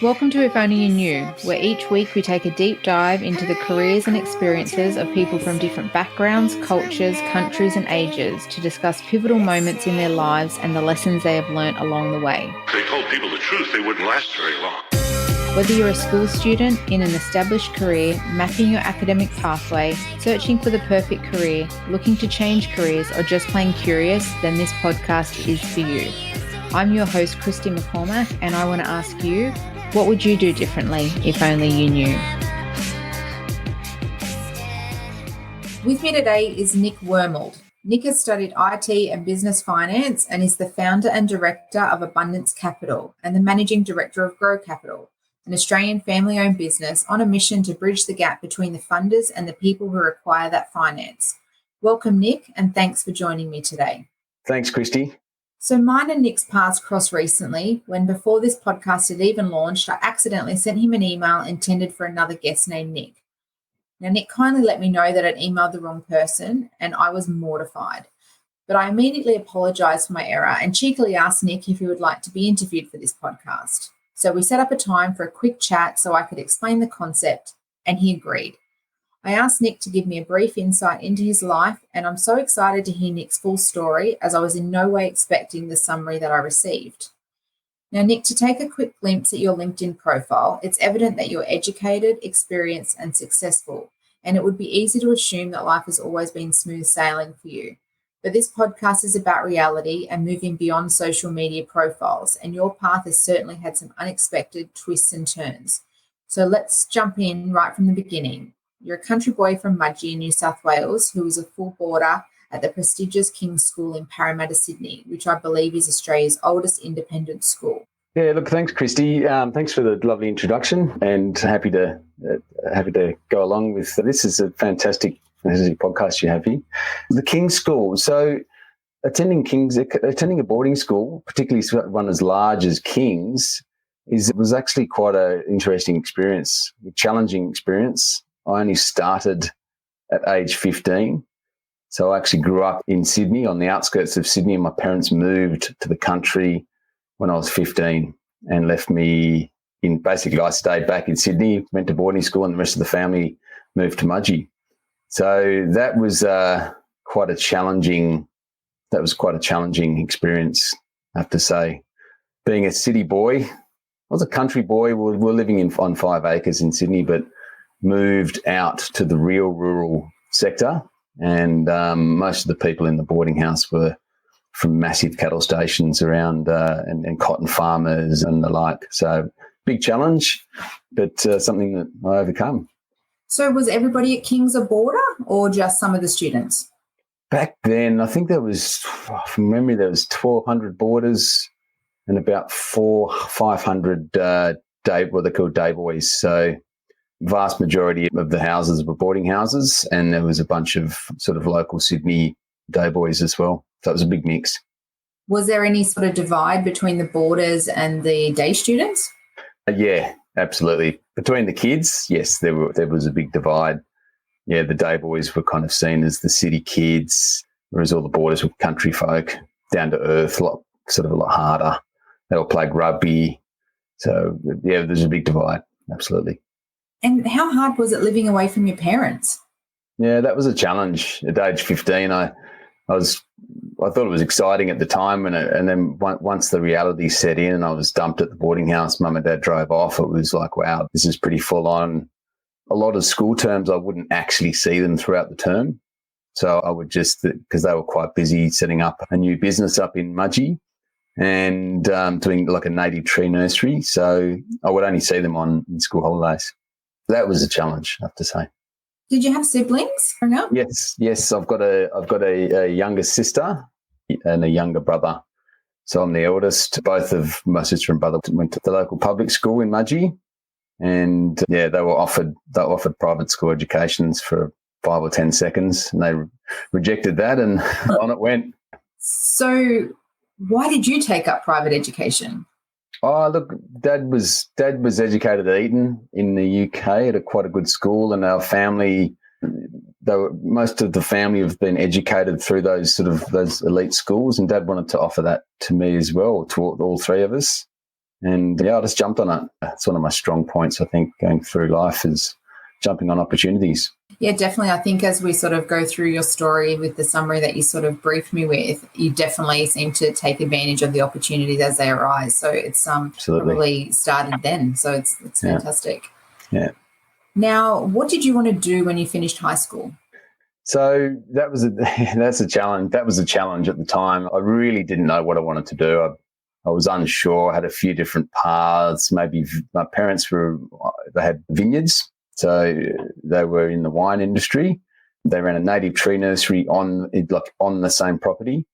Welcome to If Only You Knew, where each week we take a deep dive into the careers and experiences of people from different backgrounds, cultures, countries and ages to discuss pivotal moments in their lives and the lessons they have learnt along the way. If they told people the truth, they wouldn't last very long. Whether you're a school student in an established career, mapping your academic pathway, searching for the perfect career, looking to change careers, or just plain curious, then this podcast is for you. I'm your host, Christy McCormack, and I want to ask you, what would you do differently if only you knew? With me today is Nick Wormald. Nick has studied IT and business finance and is the founder and director of Abundance Capital and the managing director of Grow Capital, an Australian family-owned business on a mission to bridge the gap between the funders and the people who require that finance. Welcome, Nick, and thanks for joining me today. Thanks, Christy. So mine and Nick's paths crossed recently when, before this podcast had even launched, I accidentally sent him an email intended for another guest named Nick. Now, Nick kindly let me know that I'd emailed the wrong person, and I was mortified. But I immediately apologised for my error and cheekily asked Nick if he would like to be interviewed for this podcast. So we set up a time for a quick chat so I could explain the concept, and he agreed. I asked Nick to give me a brief insight into his life, and I'm so excited to hear Nick's full story as I was in no way expecting the summary that I received. Now, Nick, to take a quick glimpse at your LinkedIn profile, it's evident that you're educated, experienced, and successful, and it would be easy to assume that life has always been smooth sailing for you. But this podcast is about reality and moving beyond social media profiles, and your path has certainly had some unexpected twists and turns. So let's jump in right from the beginning. You're a country boy from Mudgee in New South Wales who was a full boarder at the prestigious King's School in Parramatta, Sydney, which I believe is Australia's oldest independent school. Yeah, look, thanks, Christy. Thanks for the lovely introduction, and happy to go along with this. Is a fantastic podcast you have here. The King's School. So, attending a boarding school, particularly one as large as King's, was actually quite an interesting experience, a challenging experience. I only started at age 15. So I actually grew up in Sydney, on the outskirts of Sydney, and my parents moved to the country when I was 15 and left me in, basically I stayed back in Sydney, went to boarding school, and the rest of the family moved to Mudgee. So that was quite a challenging experience, I have to say. Being a city boy, I was a country boy. We're living on 5 acres in Sydney, but moved out to the real rural sector, and most of the people in the boarding house were from massive cattle stations around and cotton farmers and the like. So big challenge, but something that I overcome. So was everybody at King's a boarder or just some of the students? Back then, I think from memory, there was 1,200 boarders and about 500 what they call day boys. So vast majority of the houses were boarding houses, and there was a bunch of sort of local Sydney day boys as well. So it was a big mix. Was there any sort of divide between the boarders and the day students? Yeah, absolutely. Between the kids, yes, there was a big divide. Yeah, the day boys were kind of seen as the city kids, whereas all the boarders were country folk, down to earth, a lot harder. They all played rugby. So, yeah, there's a big divide, absolutely. And how hard was it living away from your parents? Yeah, that was a challenge. At age 15, I thought it was exciting at the time, and then once the reality set in and I was dumped at the boarding house, Mum and Dad drove off, it was like, wow, this is pretty full on. A lot of school terms, I wouldn't actually see them throughout the term. So I would just, because they were quite busy setting up a new business up in Mudgee and doing like a native tree nursery. So I would only see them in school holidays. That was a challenge, I have to say. Did you have siblings growing up? Yes. I've got a younger sister and a younger brother. So I'm the eldest. Both of my sister and brother went to the local public school in Mudgee, and yeah, they were offered private school educations for 5 or 10 seconds, and they rejected that, and on it went. So, why did you take up private education? Oh, look, Dad was educated at Eton in the UK at quite a good school, and our family, most of the family have been educated through those elite schools, and Dad wanted to offer that to me as well, to all three of us. And I just jumped on it. That's one of my strong points, I think, going through life is jumping on opportunities. Yeah, definitely. I think as we sort of go through your story with the summary that you sort of briefed me with, you definitely seem to take advantage of the opportunities as they arise. So it's probably started then. So it's fantastic. Yeah. Now, what did you want to do when you finished high school? So that's a challenge. That was a challenge at the time. I really didn't know what I wanted to do. I was unsure. I had a few different paths. Maybe my parents they had vineyards. So they were in the wine industry. They ran a native tree nursery on the same property.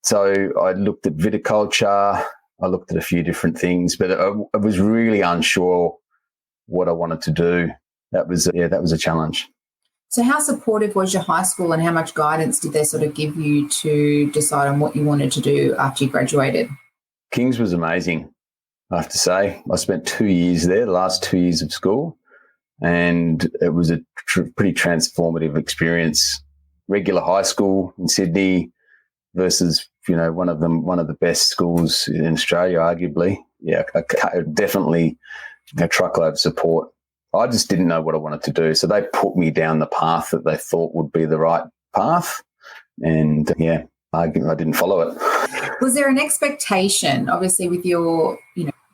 So I looked at viticulture. I looked at a few different things, but I was really unsure what I wanted to do. That was a challenge. So how supportive was your high school, and how much guidance did they sort of give you to decide on what you wanted to do after you graduated? King's was amazing, I have to say. I spent 2 years there, the last 2 years of school. And it was a pretty transformative experience. Regular high school in Sydney versus, one of the best schools in Australia, arguably. Yeah, definitely a truckload of support. I just didn't know what I wanted to do. So they put me down the path that they thought would be the right path. And, I didn't follow it. Was there an expectation, obviously, with your,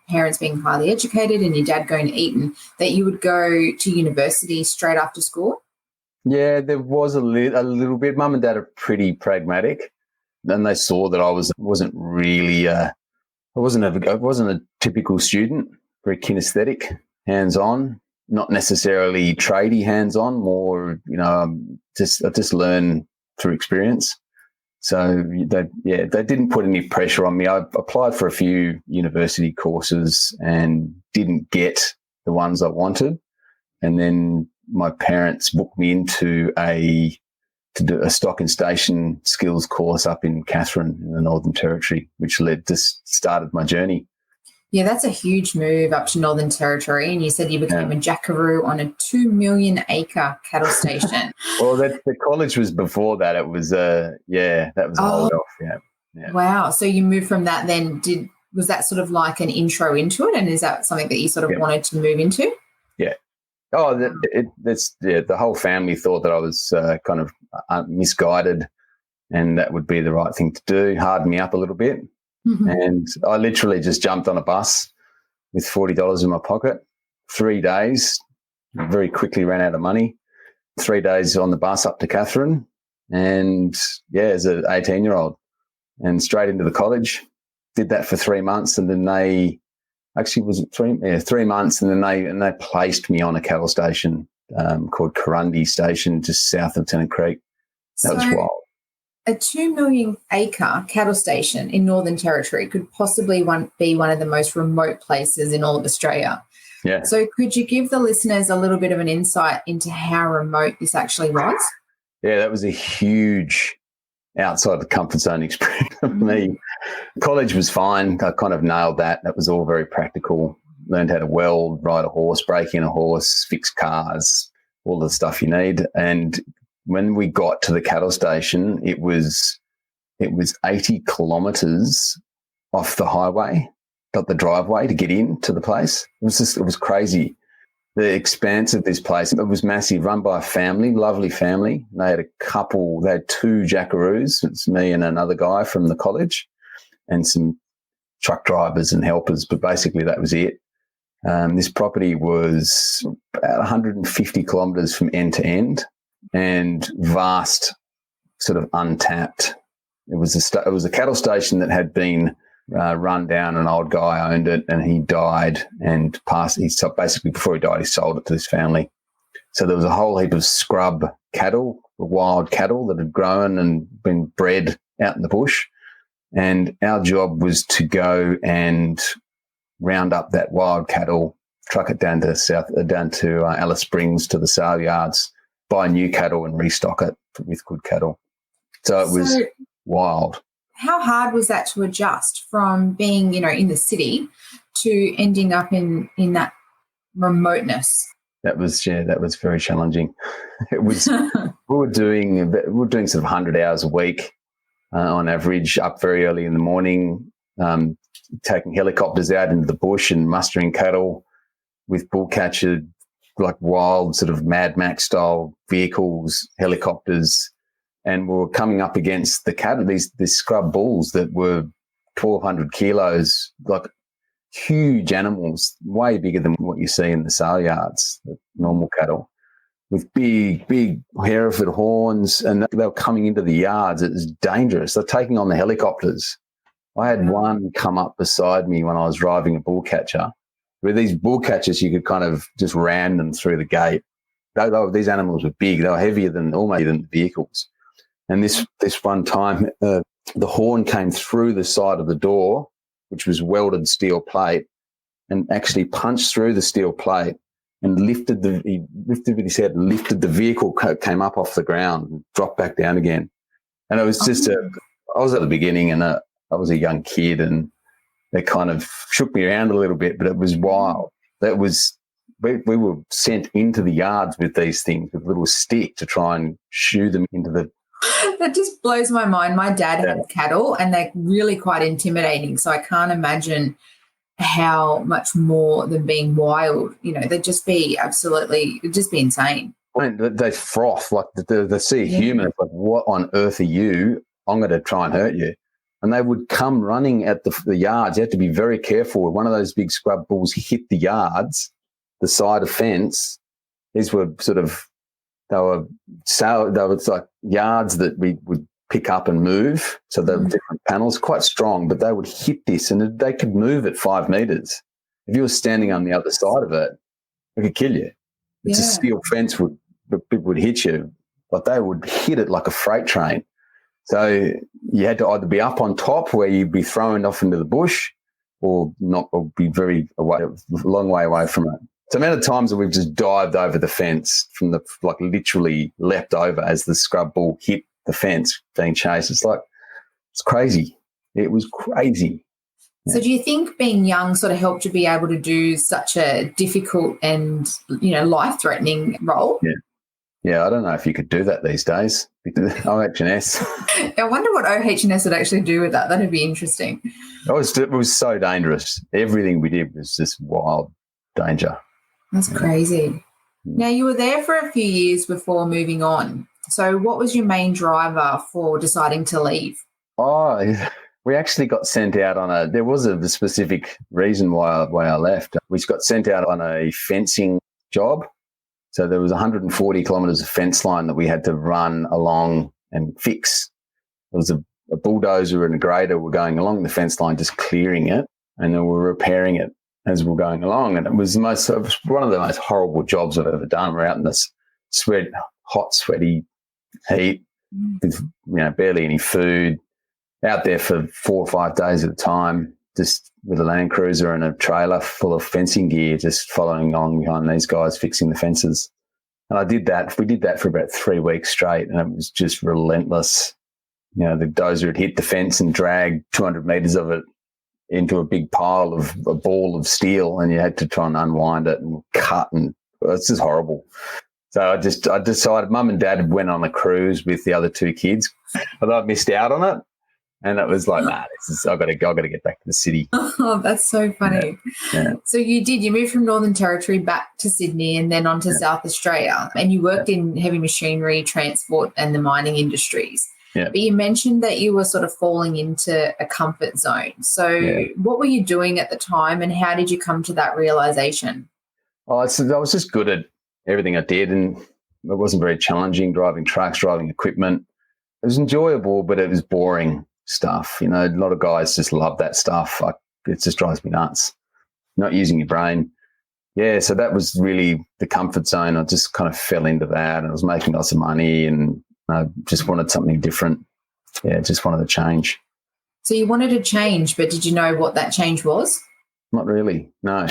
parents being highly educated and your dad going to Eton, that you would go to university straight after school? Yeah, there was a little bit. Mum and Dad are pretty pragmatic. Then they saw that I wasn't a typical student, very kinesthetic, hands-on, not necessarily tradie hands-on, more, I just learn through experience. So they didn't put any pressure on me. I applied for a few university courses and didn't get the ones I wanted. And then my parents booked me into to do a stock and station skills course up in Katherine in the Northern Territory, which started my journey. Yeah, that's a huge move up to Northern Territory. And you said you became a Jackaroo on a 2 million acre cattle station. Well, the college was before that. It was, that was old off. Yeah. Wow. So you moved from that then. Was that sort of like an intro into it? And is that something that you sort of wanted to move into? Yeah. Oh, the whole family thought that I was kind of misguided and that would be the right thing to do, harden me up a little bit. Mm-hmm. And I literally just jumped on a bus with $40 in my pocket. 3 days, very quickly ran out of money. 3 days on the bus up to Katherine and, as an 18-year-old and straight into the college. Did that for 3 months and then they actually was it 3 months and then they placed me on a cattle station called Kurundi Station just south of Tennant Creek. That was wild. A 2 million acre cattle station in Northern Territory could possibly be one of the most remote places in all of Australia. Yeah. So could you give the listeners a little bit of an insight into how remote this actually was? Yeah, that was a huge outside the comfort zone experience for me. College was fine. I kind of nailed that. That was all very practical. Learned how to weld, ride a horse, break in a horse, fix cars, all the stuff you need. And when we got to the cattle station, it was 80 kilometres off the highway, got the driveway to get into the place. It was crazy. The expanse of this place, it was massive, run by a family, lovely family. They had two Jackaroos. It's me and another guy from the college and some truck drivers and helpers, but basically that was it. This property was about 150 kilometres from end to end. And vast, sort of untapped. It was a cattle station that had been run down. An old guy owned it, and he died and passed. Basically before he died, he sold it to his family. So there was a whole heap of scrub cattle, wild cattle that had grown and been bred out in the bush. And our job was to go and round up that wild cattle, truck it down to Alice Springs to the sale yards, buy new cattle and restock it with good cattle. So it was wild. How hard was that to adjust from being, in the city to ending up in that remoteness? That was very challenging. It was we were doing sort of 100 hours a week on average, up very early in the morning, taking helicopters out into the bush and mustering cattle with bull catcher, like wild sort of Mad Max style vehicles, helicopters, and we were coming up against the cattle, these scrub bulls that were 1,200 kilos, like huge animals, way bigger than what you see in the sale yards, the normal cattle, with big Hereford horns, and they were coming into the yards. It was dangerous. They're taking on the helicopters. I had one come up beside me when I was driving a bull catcher. With these bull catchers, you could kind of just ram them through the gate. These animals were big. They were heavier than the vehicles. And this one time, the horn came through the side of the door, which was welded steel plate, and actually punched through the steel plate and he lifted with his head and lifted the vehicle, came up off the ground and dropped back down again. And it was just I was at the beginning, and I was a young kid, and it kind of shook me around a little bit, but it was wild. We were sent into the yards with these things, with a little stick to try and shoo them into the... That just blows my mind. My dad had cattle, and they're really quite intimidating, so I can't imagine how much more than being wild. They'd just be it'd just be insane. They froth, like they see a human, it's like, what on earth are you? I'm going to try and hurt you. And they would come running at the yards. You had to be very careful. When one of those big scrub bulls hit the yards, the side of fence, these were they were like yards that we would pick up and move. So they were different panels, quite strong, but they would hit this, and they could move at 5 meters. If you were standing on the other side of it, it could kill you. It's a steel fence would hit you, but they would hit it like a freight train. So you had to either be up on top where you'd be thrown off into the bush, or be very away, a long way away from it. So the amount of times that we've just dived over the fence literally leapt over as the scrub bull hit the fence being chased. It's crazy. It was crazy. So do you think being young sort of helped you be able to do such a difficult and, life-threatening role? Yeah, I don't know if you could do that these days. OH&S. I wonder what OH&S would actually do with that. That'd be interesting. It was so dangerous. Everything we did was just wild danger. That's crazy. Now, you were there for a few years before moving on. So what was your main driver for deciding to leave? We actually got sent out there was a specific reason why I left. We got sent out on a fencing job. So there was 140 kilometres of fence line that we had to run along and fix. There was a bulldozer and a grader were going along the fence line, just clearing it, and then we were repairing it as we were going along. And it was one of the most horrible jobs I've ever done. We're out in this hot, sweaty heat with barely any food, out there for 4 or 5 days at a time, just with a Land Cruiser and a trailer full of fencing gear, just following along behind these guys fixing the fences. And we did that for about 3 weeks straight, and it was just relentless. The dozer had hit the fence and dragged 200 metres of it into a big pile of a ball of steel, and you had to try and unwind it and cut, and it's just horrible. So I decided, Mum and Dad went on a cruise with the other 2 kids, but I missed out on it. And it was like, I've got to get back to the city. Oh, that's so funny. Yeah. So you moved from Northern Territory back to Sydney and then on to South Australia, and you worked in heavy machinery, transport and the mining industries. Yeah. But you mentioned that you were sort of falling into a comfort zone. So what were you doing at the time, and how did you come to that realisation? I was just good at everything I did, and it wasn't very challenging, driving trucks, driving equipment. It was enjoyable, but it was boring stuff. A lot of guys just love that stuff. It just drives me nuts. Not using your brain. Yeah, so that was really the comfort zone. I just kind of fell into that, and I was making lots of money, and I just wanted something different. Yeah, just wanted to change. So you wanted to change, but did you know what that change was? Not really, no.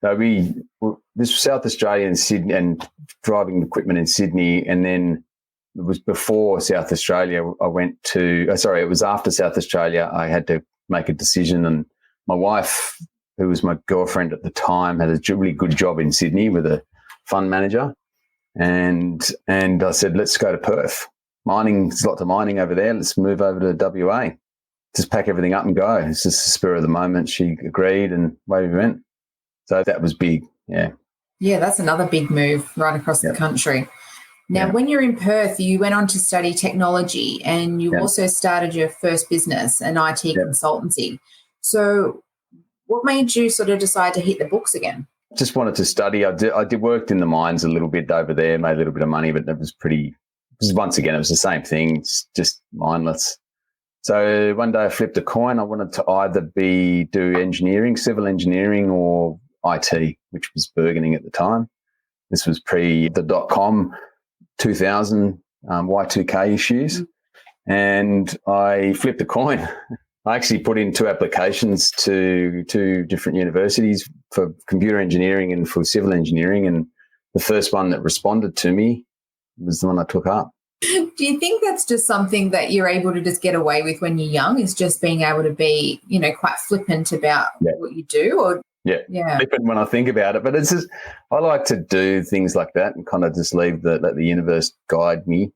This was South Australia and Sydney, and driving equipment in Sydney, and then it was before South Australia. It was after South Australia. I had to make a decision, and my wife, who was my girlfriend at the time, had a really good job in Sydney with a fund manager, and I said, let's go to Perth. There's lots of mining over there. Let's move over to WA. just pack everything up and go. It's just the spur of the moment. She agreed and away we went. So that was big, yeah. Yeah, that's another big move right across the country. Now, when you're in Perth, you went on to study technology and you also started your first business, an IT consultancy. So what made you sort of decide to hit the books again? Just wanted to study. I did worked in the mines a little bit over there, made a little bit of money, but it was once again, it was the same thing. It's just mindless. So one day I flipped a coin. I wanted to either do engineering, civil engineering, or IT, which was burgeoning at the time. This was pre the .com 2000 Y2K issues, and I flipped a coin. I actually put in 2 applications to 2 different universities for computer engineering and for civil engineering, and the first one that responded to me was the one I took up. Do you think that's just something that you're able to just get away with when you're young, is just being able to be, quite flippant about what you do? Or flippant when I think about it, but it's just, I like to do things like that and kind of just let the universe guide me.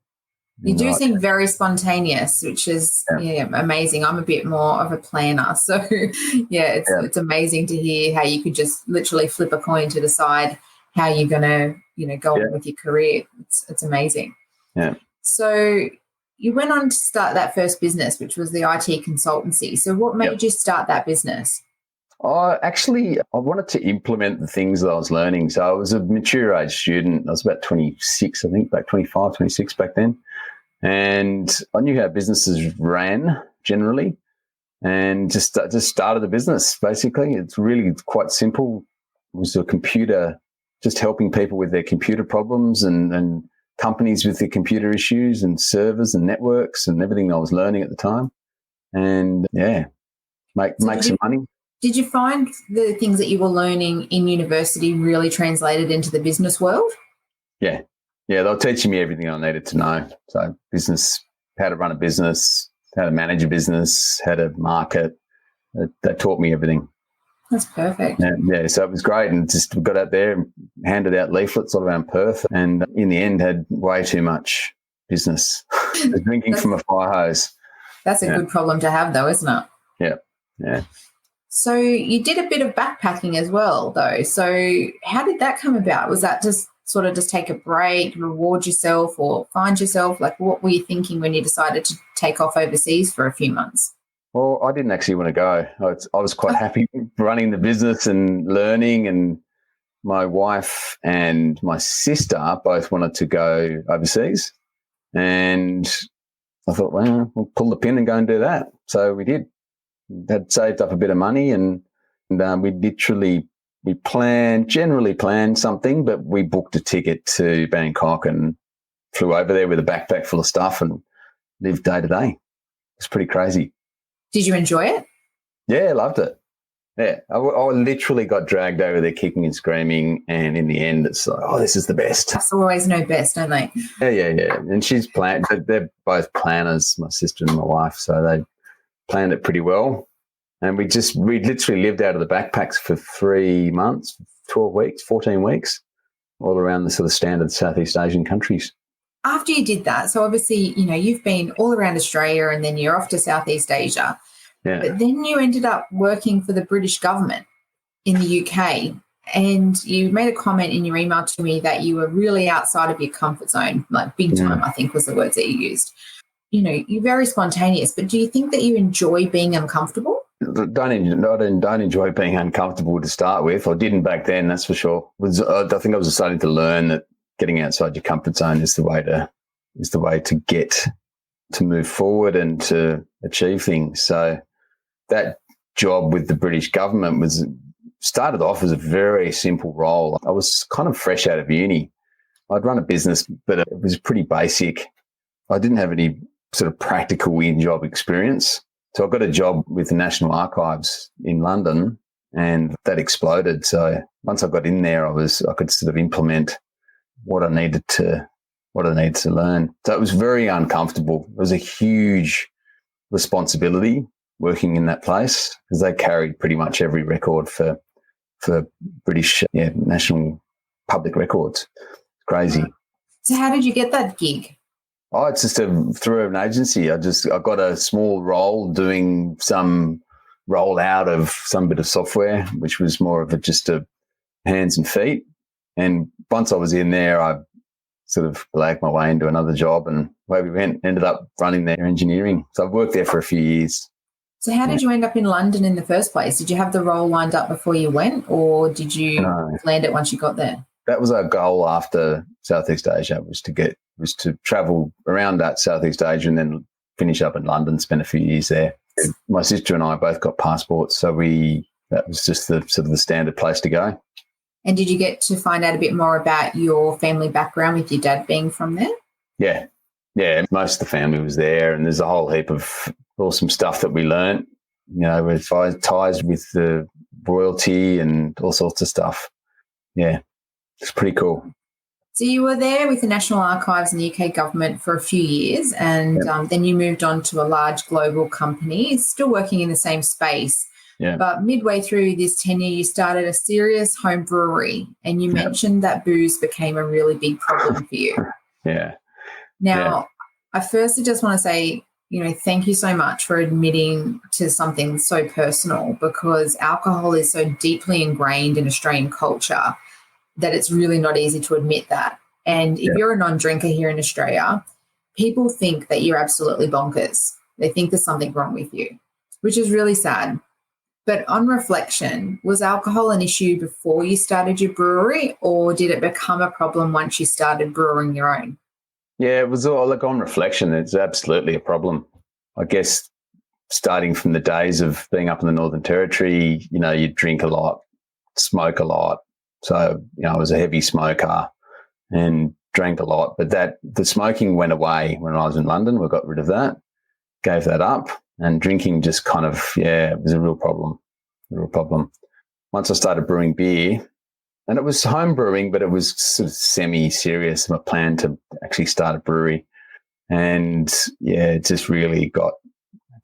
You do seem very spontaneous, which is amazing. I'm a bit more of a planner. So, it's amazing to hear how you could just literally flip a coin to decide how you're going to, go on with your career. It's amazing. Yeah. So you went on to start that first business, which was the IT consultancy. So what made you start that business? I wanted to implement the things that I was learning. So I was a mature age student. I was about 26, I think, 25, 26 back then. And I knew how businesses ran generally, and just started a business, basically. It's really quite simple. It was a computer, just helping people with their computer problems and companies with their computer issues and servers and networks and everything I was learning at the time. And, make some money. Did you find the things that you were learning in university really translated into the business world? Yeah. Yeah, they were teaching me everything I needed to know. So business, how to run a business, how to manage a business, how to market. They taught me everything. That's perfect. Yeah, so it was great, and just got out there and handed out leaflets all around Perth, and in the end had way too much business. Drinking from a fire hose. That's a good problem to have, though, isn't it? Yeah. So you did a bit of backpacking as well, though. So how did that come about? Was that just sort of just take a break, reward yourself, or find yourself? Like, what were you thinking when you decided to take off overseas for a few months? Well, I didn't actually want to go. I was quite happy running the business and learning, and my wife and my sister both wanted to go overseas. And I thought, well, we'll pull the pin and go and do that. So we did. Had saved up a bit of money, and we generally planned something, but we booked a ticket to Bangkok and flew over there with a backpack full of stuff and lived day to day. It's pretty crazy. Did you enjoy it? Yeah, loved it. Yeah, I literally got dragged over there kicking and screaming, and in the end, it's like, oh, this is the best. That's always know best, don't they? Yeah. And they're both planners, my sister and my wife, so they planned it pretty well. And we literally lived out of the backpacks for 3 months, 12 weeks, 14 weeks, all around the sort of standard Southeast Asian countries. After you did that, so obviously, you've been all around Australia and then you're off to Southeast Asia. Yeah. But then you ended up working for the British government in the UK, and you made a comment in your email to me that you were really outside of your comfort zone, like big time, I think was the words that you used. You're very spontaneous, but do you think that you enjoy being uncomfortable? I don't enjoy being uncomfortable to start with. I didn't back then, that's for sure. I think I was starting to learn that getting outside your comfort zone is the way to get to move forward and to achieve things. So that job with the British government started off as a very simple role. I was kind of fresh out of uni. I'd run a business, but it was pretty basic. I didn't have any sort of practical in-job experience. So I got a job with the National Archives in London, and that exploded. So once I got in there, I could sort of implement what I needed to learn. So it was very uncomfortable. It was a huge responsibility working in that place, because they carried pretty much every record for British national public records. Crazy. So how did you get that gig? Oh, it's just through an agency. I got a small role doing some rollout of some bit of software, which was more of just a hands and feet. And once I was in there, I sort of lagged my way into another job, and where we ended up running their engineering. So I've worked there for a few years. So how did you end up in London in the first place? Did you have the role lined up before you went, or did you land it once you got there? That was our goal after Southeast Asia, was to travel around that Southeast Asia and then finish up in London, spend a few years there. My sister and I both got passports, so that was just the sort of the standard place to go. And did you get to find out a bit more about your family background with your dad being from there? Yeah. Most of the family was there, and there's a whole heap of awesome stuff that we learnt, with ties with the royalty and all sorts of stuff. Yeah, it's pretty cool. So you were there with the National Archives and the UK government for a few years, and then you moved on to a large global company, still working in the same space. Yeah. But midway through this tenure, you started a serious home brewery, and you mentioned that booze became a really big problem for you. Yeah. Now, I firstly just want to say, thank you so much for admitting to something so personal, because alcohol is so deeply ingrained in Australian culture that it's really not easy to admit that. And if you're a non-drinker here in Australia, people think that you're absolutely bonkers. They think there's something wrong with you, which is really sad. But on reflection, was alcohol an issue before you started your brewery, or did it become a problem once you started brewing your own? Yeah, it was all on reflection. It's absolutely a problem. I guess starting from the days of being up in the Northern Territory, you drink a lot, smoke a lot. So, I was a heavy smoker and drank a lot. But the smoking went away when I was in London. We got rid of that, gave that up. And drinking just kind of, it was a real problem. Once I started brewing beer, and it was home brewing, but it was sort of semi-serious, my plan to actually start a brewery. And, it just really I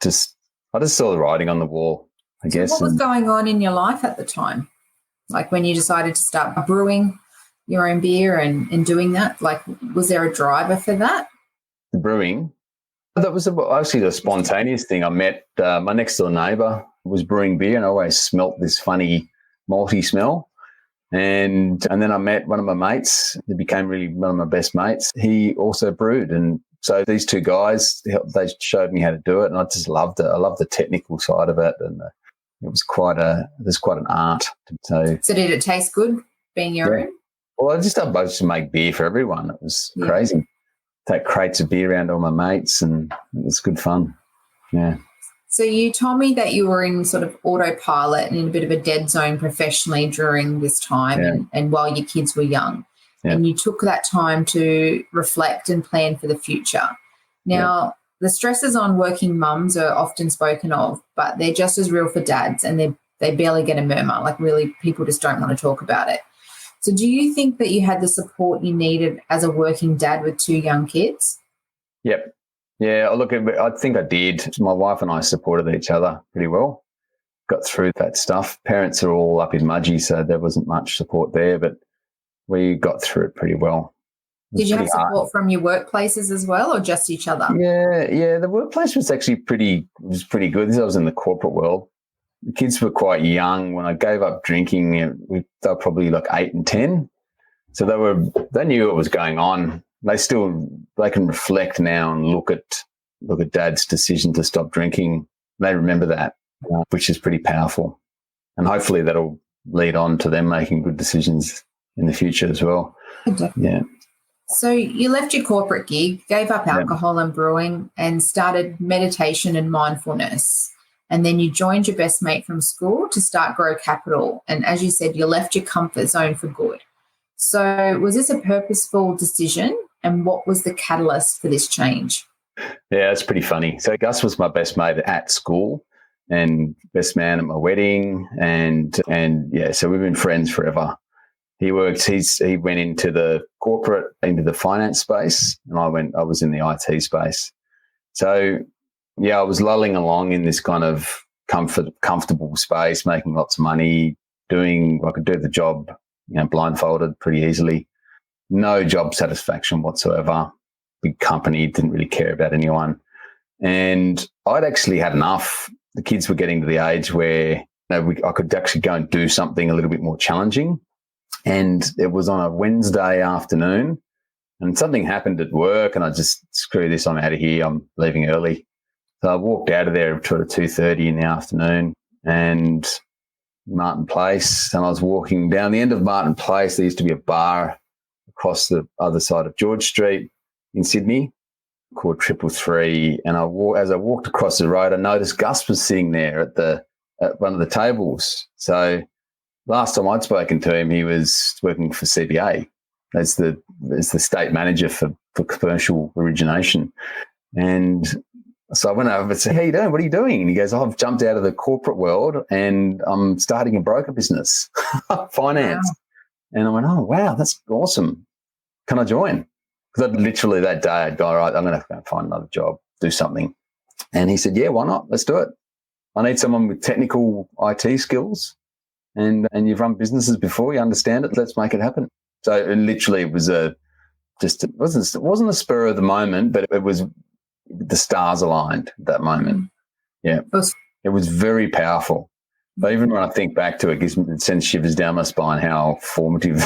just saw the writing on the wall, I guess. What was going on in your life at the time? Like when you decided to start brewing your own beer and doing that, like was there a driver for that? The brewing? That was actually a spontaneous thing. I met my next door neighbour was brewing beer, and I always smelt this funny malty smell. And then I met one of my mates. He became really one of my best mates. He also brewed, and so these two guys, they showed me how to do it, and I just loved it. I loved the technical side of it, and it was quite an art. So did it taste good being your own? Well, I just had both to make beer for everyone. It was crazy. Take crates of beer around all my mates, and it was good fun. Yeah. So you told me that you were in sort of autopilot and in a bit of a dead zone professionally during this time and while your kids were young. Yeah. And you took that time to reflect and plan for the future. Now, the stresses on working mums are often spoken of, but they're just as real for dads, and they barely get a murmur. Like really, people just don't want to talk about it. So do you think that you had the support you needed as a working dad with two young kids? Yep. Yeah, look, I think I did. My wife and I supported each other pretty well, got through that stuff. Parents are all up in Mudgee, so there wasn't much support there, but we got through it pretty well. Did you have support from your workplaces as well, or just each other? Yeah. The workplace was actually pretty good. I was in the corporate world. The kids were quite young when I gave up drinking. They were probably like 8 and 10, so they knew what was going on. They can reflect now and look at Dad's decision to stop drinking. They remember that, which is pretty powerful, and hopefully that'll lead on to them making good decisions in the future as well. Definitely. Yeah. So you left your corporate gig, gave up alcohol and brewing, and started meditation and mindfulness. And then you joined your best mate from school to start Grow Capital. And as you said, you left your comfort zone for good. So was this a purposeful decision? And what was the catalyst for this change? Yeah, it's pretty funny. So Gus was my best mate at school and best man at my wedding. And so we've been friends forever. He went into the corporate, into the finance space, and I was in the IT space. So I was lulling along in this kind of comfortable space, making lots of money, I could do the job, blindfolded pretty easily. No job satisfaction whatsoever. big company, didn't really care about anyone. And I'd actually had enough. The kids were getting to the age where I could actually go and do something a little bit more challenging. And it was on a Wednesday afternoon, and something happened at work, and I just, screw this, I'm out of here, I'm leaving early. So I walked out of there at 2:30 in the afternoon, and Martin Place, and I was walking down the end of Martin Place. There used to be a bar across the other side of George Street in Sydney called 333, and as I walked across the road, I noticed Gus was sitting there at one of the tables. So last time I'd spoken to him, he was working for CBA as the state manager for commercial origination. And so I went over and said, "How you doing? What are you doing?" And he goes, "I've jumped out of the corporate world and I'm starting a broker business, finance." Wow. And I went, "Oh, wow, that's awesome. Can I join?" Because literally that day I'd go, "All right, I'm going to have to go and find another job, do something." And he said, "Yeah, why not? Let's do it. I need someone with technical IT skills, and you've run businesses before, you understand it. Let's make it happen." So literally it was it wasn't a spur of the moment, but it was the stars aligned at that moment. Yeah, it was very powerful. But even when I think back to it, it sends shivers down my spine how formative.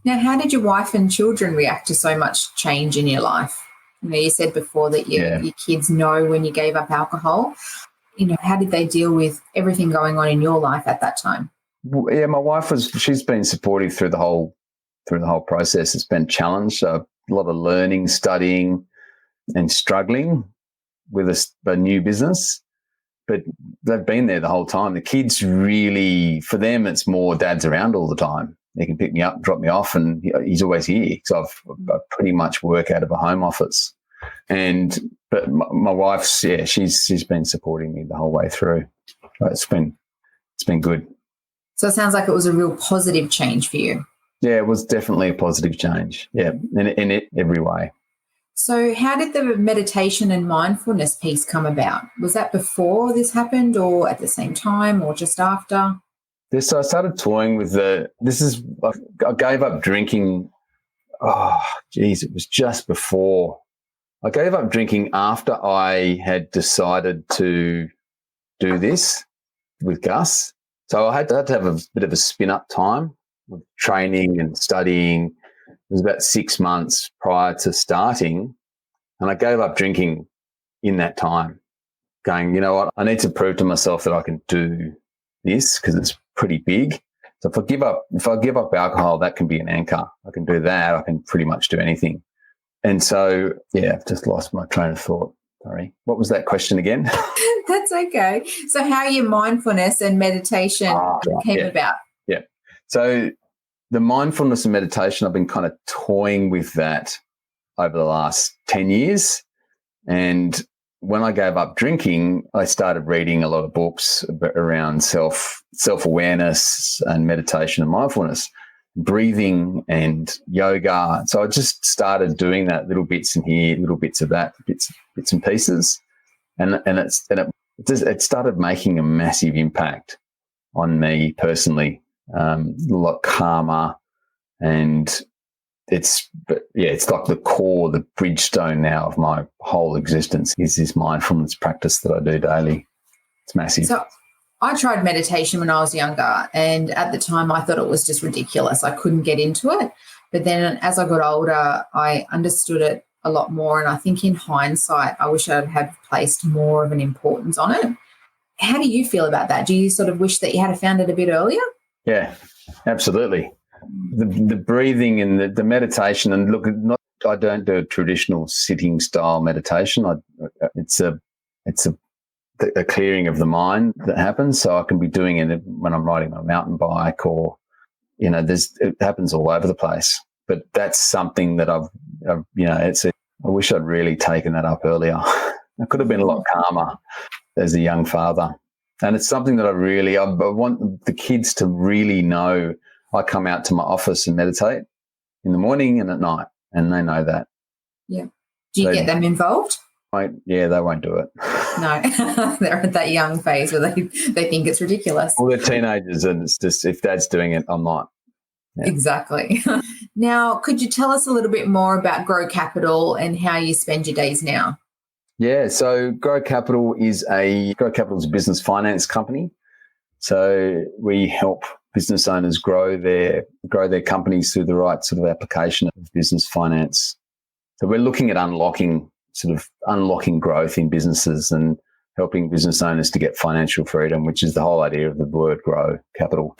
Now, how did your wife and children react to so much change in your life? You said before that your kids know when you gave up alcohol. How did they deal with everything going on in your life at that time? Yeah, my wife she's been supportive through the whole process. It's been challenged, so a lot of learning, studying, and struggling with a new business. But they've been there the whole time. The kids really, for them, it's more dad's around all the time. He can pick me up, drop me off, and he's always here. So I pretty much work out of a home office. But my wife's, she's been supporting me the whole way through. It's been good. So it sounds like it was a real positive change for you. Yeah, it was definitely a positive change. Yeah, in every way. So how did the meditation and mindfulness piece come about? Was that before this happened or at the same time or just after? So I started toying with I gave up drinking. Oh, geez, it was just before. I gave up drinking after I had decided to do this with Gus. So I had to have a bit of a spin-up time with training and studying. It was about 6 months prior to starting, and I gave up drinking in that time, going, you know what, I need to prove to myself that I can do this because it's pretty big. So if I give up alcohol, that can be an anchor. I can do that. I can pretty much do anything. And so, I've just lost my train of thought. Sorry. What was that question again? That's okay. So how your mindfulness and meditation came about? Yeah. So the mindfulness and meditation, I've been kind of toying with that over the last 10 years. And when I gave up drinking, I started reading a lot of books around self-awareness and meditation and mindfulness, breathing and yoga. So I just started doing that, little bits in here, little bits of that, bits and pieces. And it started making a massive impact on me personally, a lot calmer, and it's like the core, the bridgestone now of my whole existence is this mindfulness practice that I do daily. It's massive. So I tried meditation when I was younger, and at the time I thought it was just ridiculous. I couldn't get into it. But then as I got older, I understood it a lot more, and I think in hindsight, I wish I'd have placed more of an importance on it. How do you feel about that? Do you sort of wish that you had found it a bit earlier? Yeah, absolutely. The breathing and the meditation, and look, I don't do a traditional sitting style meditation. It's a clearing of the mind that happens. So I can be doing it when I'm riding my mountain bike, or it happens all over the place. But that's something that I wish I'd really taken that up earlier. I could have been a lot calmer as a young father. And it's something that I want the kids to really know. I come out to my office and meditate in the morning and at night, and they know that. Yeah. Do you get them involved? They won't do it. No, they're at that young phase where they think it's ridiculous. Well, they're teenagers, and it's just, if Dad's doing it, I'm not. Exactly. Now, could you tell us a little bit more about Grow Capital and how you spend your days now? Yeah, so Grow Capital is a business finance company. So we help business owners grow their companies through the right sort of application of business finance. So we're looking at unlocking growth in businesses and helping business owners to get financial freedom, which is the whole idea of the word Grow Capital.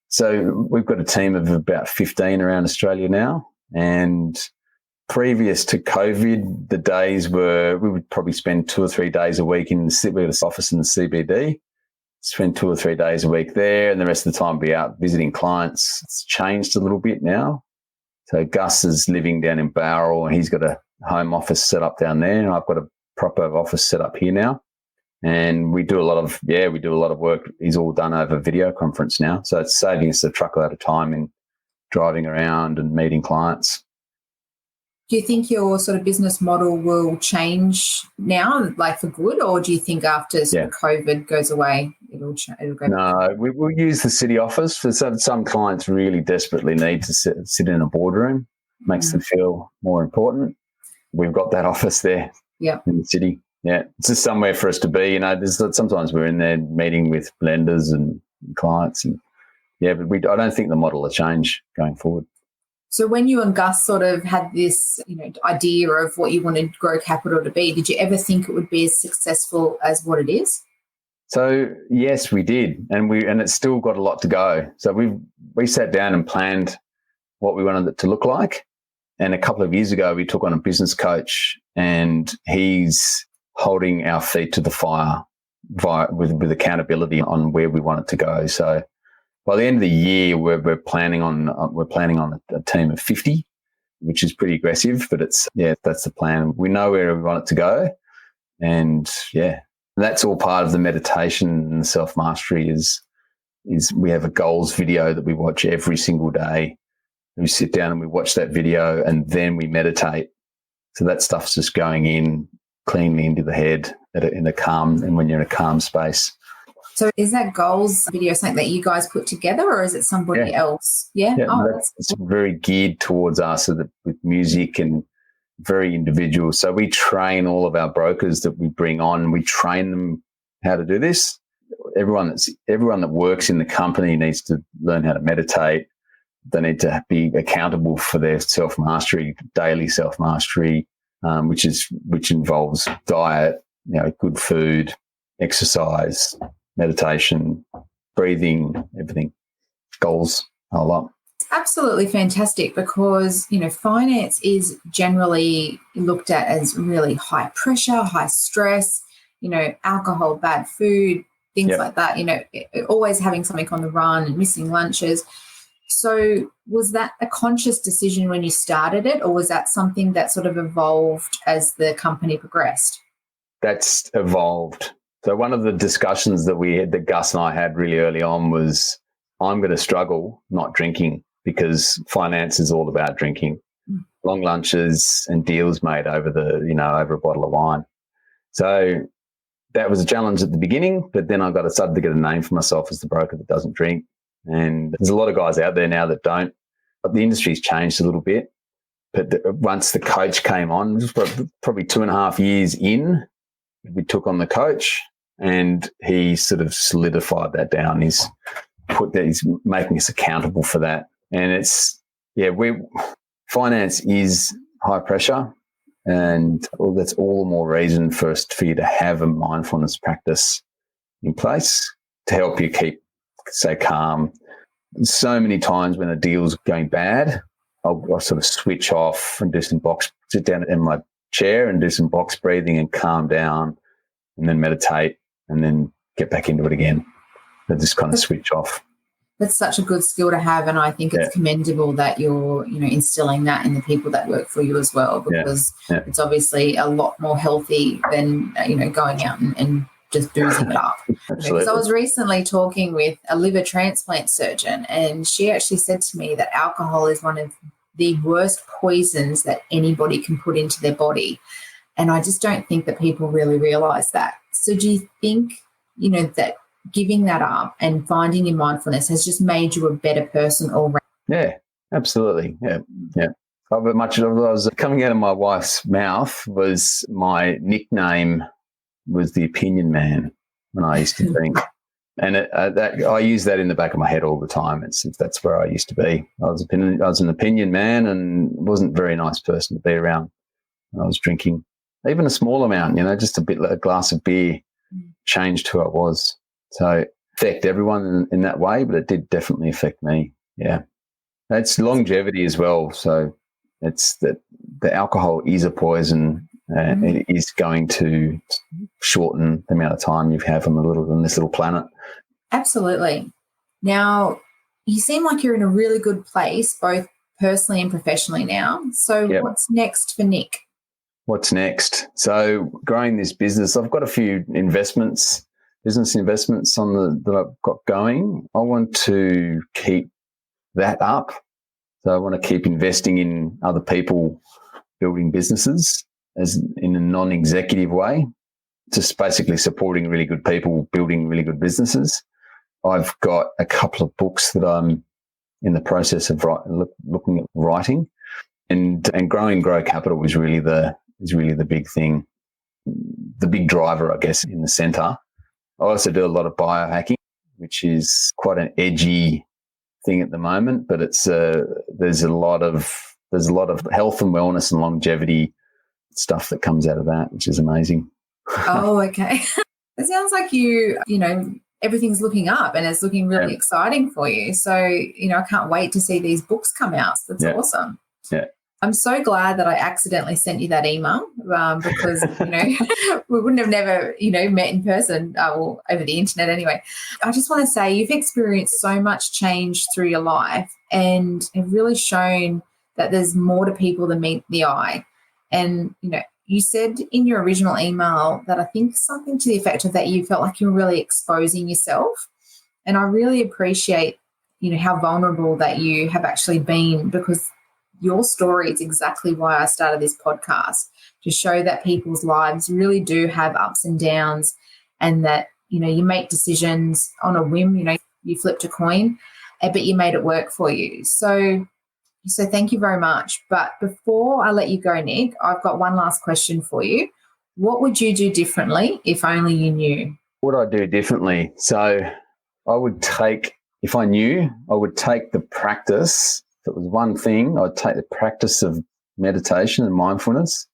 So we've got a team of about 15 around Australia now, and previous to COVID, the days were we would probably spend 2 or 3 days a week we had an office in the CBD, spend 2 or 3 days a week there, and the rest of the time be out visiting clients. It's changed a little bit now. So Gus is living down in Bowral, and he's got a home office set up down there, and I've got a proper office set up here now. And we do a lot of work. Is all done over video conference now. So it's saving us a truckload of time in driving around and meeting clients. Do you think your sort of business model will change now, like for good, or do you think after COVID goes away, it'll go? No, we'll use the city office. For some clients really desperately need to sit in a boardroom, makes them feel more important. We've got that office there in the city. Yeah, it's just somewhere for us to be. Sometimes we're in there meeting with lenders and clients, and but I don't think the model will change going forward. So when you and Gus sort of had this, idea of what you wanted Grow Capital to be, did you ever think it would be as successful as what it is? So yes, we did, and it's still got a lot to go. So we sat down and planned what we wanted it to look like, and a couple of years ago we took on a business coach, and he's holding our feet to the fire with accountability on where we want it to go. So by the end of the year, we're planning on a team of 50, which is pretty aggressive, but that's the plan. We know where we want it to go, and that's all part of the meditation and the self-mastery. Is we have a goals video that we watch every single day. We sit down and we watch that video, and then we meditate. So that stuff's just going in cleanly into the head in a calm, and when you're in a calm space. So is that goals video something that you guys put together, or is it somebody else? Yeah. It's very geared towards us with music and very individual. So we train all of our brokers that we bring on. We train them how to do this. Everyone that works in the company needs to learn how to meditate. They need to be accountable for their self-mastery, daily self-mastery, which involves diet, good food, exercise, meditation, breathing, everything, goals, a whole lot. Absolutely fantastic, because, finance is generally looked at as really high pressure, high stress, alcohol, bad food, things like that, always having something on the run and missing lunches. So was that a conscious decision when you started it, or was that something that sort of evolved as the company progressed? That's evolved. So one of the discussions that Gus and I had really early on was, I'm going to struggle not drinking, because finance is all about drinking. Long lunches and deals made over over a bottle of wine. So that was a challenge at the beginning, but then I started to get a name for myself as the broker that doesn't drink. And there's a lot of guys out there now that don't. But the industry's changed a little bit. But once the coach came on, probably 2.5 years in, we took on the coach, and he sort of solidified that down. He's making us accountable for that. And finance is high pressure, and that's all the more reason for you to have a mindfulness practice in place to help you stay calm. So many times when a deal's going bad, I'll sort of switch off and sit down in my chair and do some box breathing and calm down, and then meditate, and then get back into it again. I just kind of switch off. That's such a good skill to have, and I think it's commendable that you're, instilling that in the people that work for you as well, because it's obviously a lot more healthy than, going out and just boozing it up. Because I was recently talking with a liver transplant surgeon, and she actually said to me that alcohol is one of the worst poisons that anybody can put into their body. And I just don't think that people really realise that. So do you think, that giving that up and finding your mindfulness has just made you a better person all around? Yeah, Absolutely. Yeah. Yeah. But much of what was coming out of my wife's mouth was my nickname was the opinion man when I used to think. And I use that in the back of my head all the time. That's where I used to be. I was an opinion man and wasn't a very nice person to be around when I was drinking. Even a small amount, just a glass of beer changed who I was. So affect everyone in that way, but it did definitely affect me. Yeah. It's longevity as well. So it's that the alcohol is a poison. It is going to shorten the amount of time you have on this little planet. Absolutely. Now, you seem like you're in a really good place, both personally and professionally now. So What's next for Nick? What's next? So growing this business, I've got a few business investments that I've got going. I want to keep that up. So I want to keep investing in other people building businesses as in a non-executive way, just basically supporting really good people building really good businesses. I've got a couple of books that I'm in the process of looking at writing, and growing Grow Capital is really the big thing, the big driver, I guess, in the centre. I also do a lot of biohacking, which is quite an edgy thing at the moment, but it's there's a lot of health and wellness and longevity stuff that comes out of that, which is amazing. Oh, okay. It sounds like everything's looking up and it's looking really exciting for you. So, I can't wait to see these books come out. That's awesome. Yeah. I'm so glad that I accidentally sent you that email because, we wouldn't have never, met in person or over the internet anyway. I just want to say you've experienced so much change through your life and have really shown that there's more to people than meet the eye. And, you said in your original email that I think something to the effect of that you felt like you were really exposing yourself. And I really appreciate, how vulnerable that you have actually been, because your story is exactly why I started this podcast, to show that people's lives really do have ups and downs, and that, you make decisions on a whim, you flipped a coin, but you made it work for you. So thank you very much. But before I let you go, Nick, I've got one last question for you. What would you do differently if only you knew? What would I do differently? So if I knew, I would take the practice. If it was one thing, I'd take the practice of meditation and mindfulness,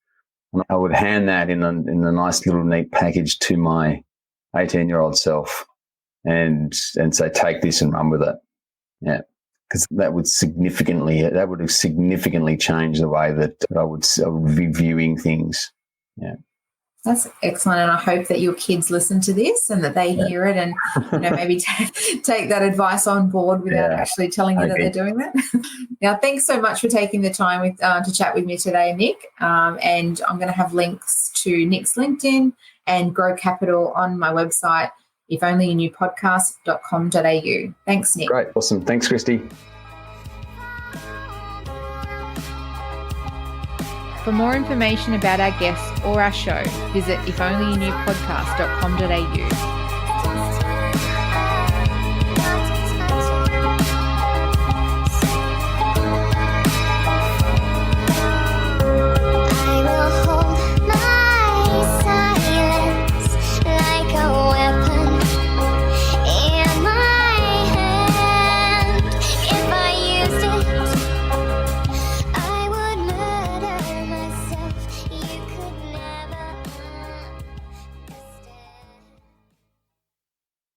and I would hand that in a nice little neat package to my 18-year-old self and say, take this and run with it. Yeah. Because that would have significantly changed the way that I would be viewing things. Yeah. That's excellent. And I hope that your kids listen to this and that they hear it and maybe take that advice on board without actually telling you that they're doing that. Now, thanks so much for taking the time to chat with me today, Nick. And I'm going to have links to Nick's LinkedIn and Grow Capital on my website, ifonlyyouKnewpodcast.com.au. Thanks, Nick. Great. Awesome. Thanks, Christy. For more information about our guests or our show, visit ifonlyyouKnewpodcast.com.au.